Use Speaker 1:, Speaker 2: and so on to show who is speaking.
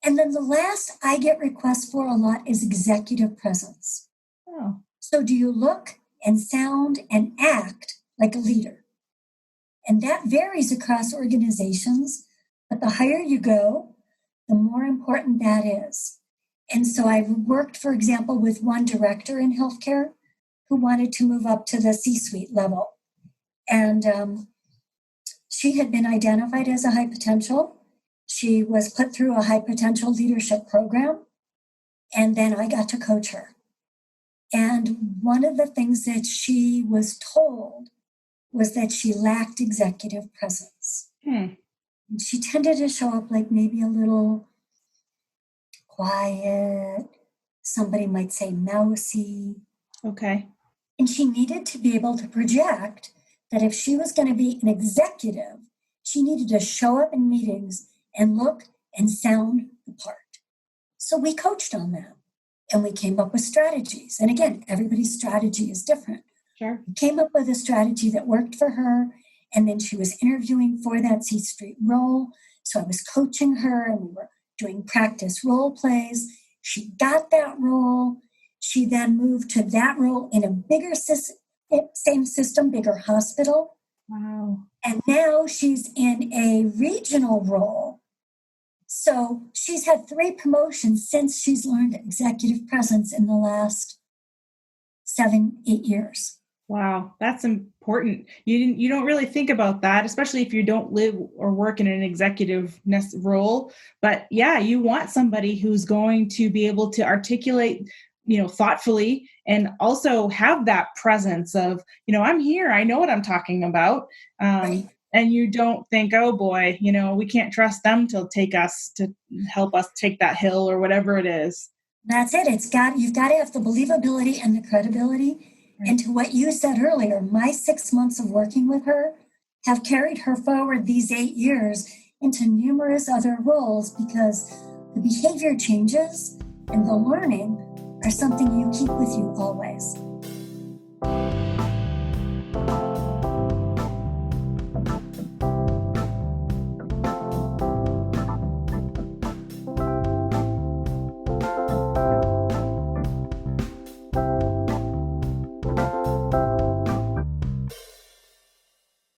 Speaker 1: And then the last I get requests for a lot is executive presence.
Speaker 2: Oh.
Speaker 1: So do you look and sound and act like a leader? And that varies across organizations, but the higher you go, the more important that is. And so I've worked, for example, with one director in healthcare who wanted to move up to the C-suite level. And she had been identified as a high potential. She was put through a high potential leadership program. And then I got to coach her. And one of the things that she was told was that she lacked executive presence. And she tended to show up like maybe a little quiet, somebody might say mousy.
Speaker 2: Okay.
Speaker 1: And she needed to be able to project that if she was going to be an executive, she needed to show up in meetings and look and sound the part. So we coached on that and we came up with strategies. And again, everybody's strategy is different.
Speaker 2: Sure.
Speaker 1: We came up with a strategy that worked for her. And then she was interviewing for that C-suite role. So I was coaching her and we were doing practice role plays. She got that role. She then moved to that role in a bigger same system, bigger hospital.
Speaker 2: Wow.
Speaker 1: And now she's in a regional role. So she's had 3 promotions since she's learned executive presence in the last 7-8 years.
Speaker 2: Wow, that's important. You don't really think about that, especially if you don't live or work in an executive role. But yeah, you want somebody who's going to be able to articulate, thoughtfully, and also have that presence of, I'm here, I know what I'm talking about.
Speaker 1: Right.
Speaker 2: And you don't think, oh boy, we can't trust them to help us take that hill or whatever it is.
Speaker 1: That's it. You've got to have the believability and the credibility. Right. And to what you said earlier, my 6 months of working with her have carried her forward these 8 years into numerous other roles because the behavior changes and the learning are something you keep with you always.